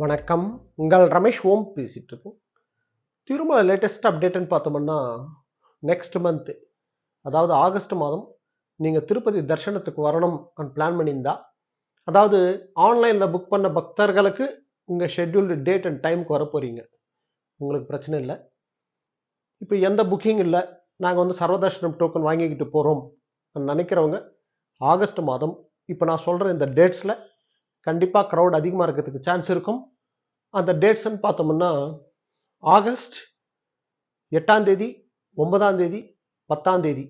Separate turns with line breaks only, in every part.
வணக்கம். உங்கள் ரமேஷ் ஓம் பேசிட்டு இருக்கோம். திரும்ப லேட்டஸ்ட் அப்டேட்னு பார்த்தோம்னா நெக்ஸ்ட் மந்த், அதாவது ஆகஸ்ட் மாதம் நீங்கள் திருப்பதி தரிசனத்துக்கு வரணும் பிளான் பண்ணியிருந்தா, அதாவது ஆன்லைனில் புக் பண்ண பக்தர்களுக்கு உங்கள் ஷெட்யூல்டு டேட் அண்ட் டைமுக்கு வர போகிறீங்க. உங்களுக்கு பிரச்சனை இல்லை. இப்போ எந்த புக்கிங் இல்லை, நாங்கள் வந்து சர்வதர்ஷனம் டோக்கன் வாங்கிக்கிட்டு போகிறோம் நினைக்கிறவங்க ஆகஸ்ட் மாதம் இப்போ நான் சொல்கிற இந்த டேட்ஸில் கண்டிப்பாக க்ரௌட் அதிகமாக இருக்கிறதுக்கு சான்ஸ் இருக்கும். அந்த டேட்ஸ்ன்னு பார்த்தோம்னா ஆகஸ்ட் 8ஆம் தேதி, 9ஆம் தேதி, 10ஆம் தேதி,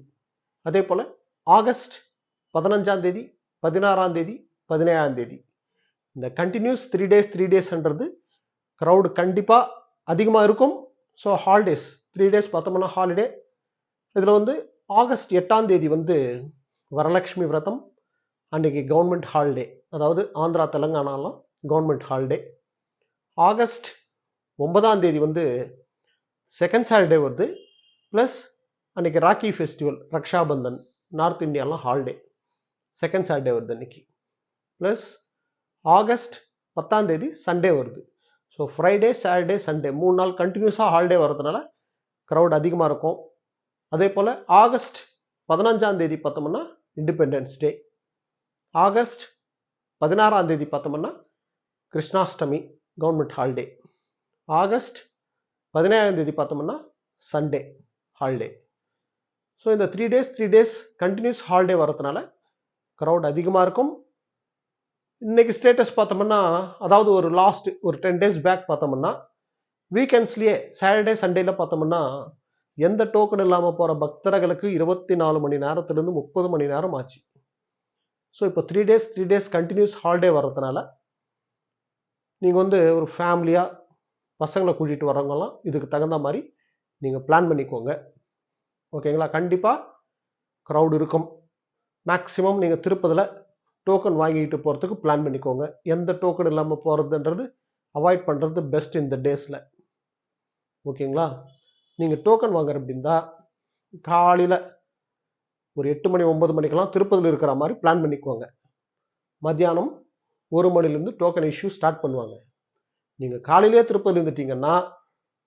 அதே போல் ஆகஸ்ட் 15ஆம் தேதி, 16ஆம் தேதி, 17ஆம் தேதி. இந்த கண்டினியூஸ் 3 டேஸ்ன்றது க்ரௌடு கண்டிப்பாக அதிகமாக இருக்கும். ஸோ ஹாலிடேஸ் 3 டேஸ் பார்த்தோம்னா ஹாலிடே. இதில் வந்து ஆகஸ்ட் 8ஆம் தேதி வந்து வரலட்சுமி விரதம், அன்றைக்கி கவர்மெண்ட் ஹாலிடே, அதாவது ஆந்திரா தெலுங்கானாலாம் கவர்மெண்ட் ஹாலிடே. ஆகஸ்ட் 9ஆம் தேதி வந்து செகண்ட் சாட்டர்டே வருது, ப்ளஸ் அன்றைக்கி ராக்கி ஃபெஸ்டிவல், ரக்ஷாபந்தன், நார்த் இந்தியாலாம் ஹாலிடே, செகண்ட் சாட்டர்டே வருது அன்றைக்கி. ப்ளஸ் ஆகஸ்ட் 10ஆம் தேதி சண்டே வருது. ஸோ ஃப்ரைடே, சாட்டர்டே, சண்டே 3 நாள் கண்டினியூஸாக ஹாலிடே வர்றதுனால க்ரௌட் அதிகமாக இருக்கும். அதே போல் ஆகஸ்ட் 15ஆம் தேதி பார்த்தோம்னா இண்டிபெண்டன்ஸ் டே. ஆகஸ்ட் 16ஆம் தேதி பார்த்தோம்னா கிருஷ்ணாஷ்டமி, கவர்மெண்ட் ஹாலிடே. ஆகஸ்ட் 17ஆம் தேதி பார்த்தோம்னா சண்டே ஹாலிடே. ஸோ இந்த 3 டேஸ் கண்டினியூஸ் ஹாலிடே வரதுனால க்ரௌட் அதிகமாக இருக்கும். இன்னைக்கு ஸ்டேட்டஸ் பார்த்தோம்னா, அதாவது ஒரு லாஸ்ட் ஒரு 10 டேஸ் பேக் பார்த்தோம்னா வீக்கெண்ட்ஸ்லேயே சாட்டர்டே சண்டேல பார்த்தோம்னா எந்த டோக்கன் இல்லாமல் போகிற பக்தர்களுக்கு 24 மணி நேரத்துலேருந்து 30 மணி நேரம் ஆச்சு. ஸோ இப்போ 3 டேஸ் கண்டினியூஸ் ஹாலிடே வர்றதுனால நீங்கள் வந்து ஒரு ஃபேமிலியாக பசங்களை கூட்டிகிட்டு வரவங்கலாம் இதுக்கு தகுந்த மாதிரி நீங்கள் பிளான் பண்ணிக்கோங்க. ஓகேங்களா? கண்டிப்பாக க்ரௌட் இருக்கும். மேக்ஸிமம் நீங்கள் திருப்பதியில் டோக்கன் வாங்கிட்டு போகிறதுக்கு பிளான் பண்ணிக்கோங்க. எந்த டோக்கன் இல்லாமல் போகிறதுன்றது அவாய்ட் பண்ணுறது பெஸ்ட் இந்த டேஸில். ஓகேங்களா? நீங்கள் டோக்கன் வாங்குற அப்படின்னா காலையில் ஒரு 8 மணி 9 மணிக்கெல்லாம் திருப்பதியில் இருக்கிற மாதிரி பிளான் பண்ணிக்கோங்க. மத்தியானம் 1 மணிலேருந்து டோக்கன் இஷ்யூ ஸ்டார்ட் பண்ணுவாங்க. நீங்கள் காலையிலே திருப்பதி இருந்துட்டீங்கன்னா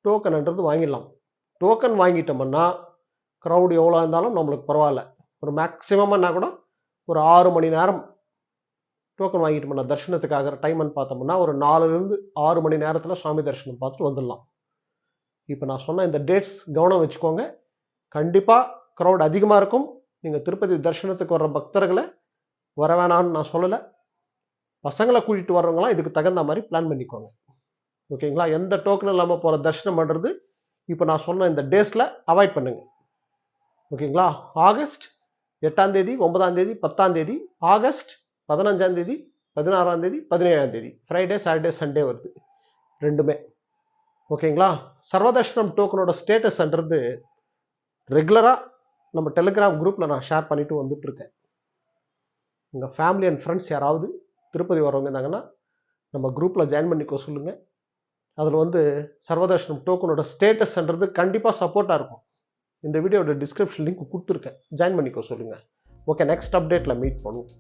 டோக்கன்ன்றது வாங்கிடலாம். டோக்கன் வாங்கிட்டோம்னா க்ரௌடு எவ்வளோ இருந்தாலும் நம்மளுக்கு பரவாயில்ல. ஒரு மேக்ஸிமம்னா கூட ஒரு 6 மணி நேரம் டோக்கன் வாங்கிட்டோம்னா தரிசனத்துக்காக டைம்னு பார்த்தோம்னா ஒரு 4லேருந்து 6 மணி நேரத்தில் சுவாமி தரிசனம் பார்த்துட்டு வந்துடலாம். இப்போ நான் சொன்ன இந்த டேட்ஸ் கவனம் வச்சுக்கோங்க. கண்டிப்பாக க்ரௌட் அதிகமாக இருக்கும். நீங்கள் திருப்பதி தரிசனத்துக்கு வர்ற பக்தர்களை வர வேணான்னு நான் சொல்லலை. பசங்களை கூட்டிகிட்டு வர்றவங்களாம் இதுக்கு தகுந்த மாதிரி பிளான் பண்ணிக்கோங்க. ஓகேங்களா? எந்த டோக்கன் இல்லாமல் போகிற தரிசனம் பண்ணுறது இப்போ நான் சொன்ன இந்த டேஸில் அவாய்ட் பண்ணுங்க. ஓகேங்களா? ஆகஸ்ட் 8ஆம் தேதி, 9ஆம் தேதி, 10ஆம் தேதி, ஆகஸ்ட் 15ஆம் தேதி, 16ஆம் தேதி, 17ஆம் தேதி ஃப்ரைடே, சாட்டர்டே, சண்டே வருது ரெண்டுமே. ஓகேங்களா? சர்வதர்ஷனம் டோக்கனோட ஸ்டேட்டஸ்ன்றது ரெகுலராக நம்ம டெலிகிராம் குரூப்பில் நான் ஷேர் பண்ணிட்டு வந்துட்டுருக்கேன். உங்கள் ஃபேமிலி அண்ட் ஃப்ரெண்ட்ஸ் யாராவது திருப்பதி வரவங்க இருந்தாங்கன்னா நம்ம குரூப்பில் ஜாயின் பண்ணிக்கோ சொல்லுங்கள். அதில் வந்து சர்வதர்ஷனம் டோக்கனோட ஸ்டேட்டஸ்ன்றது கண்டிப்பாக சப்போர்ட்டாக இருக்கும். இந்த வீடியோட டிஸ்கிரிப்ஷன் லிங்க் கொடுத்துருக்கேன், ஜாயின் பண்ணிக்கோ சொல்லுங்கள். ஓகே, நெக்ஸ்ட் அப்டேட்டில் மீட் பண்ணுவோம்.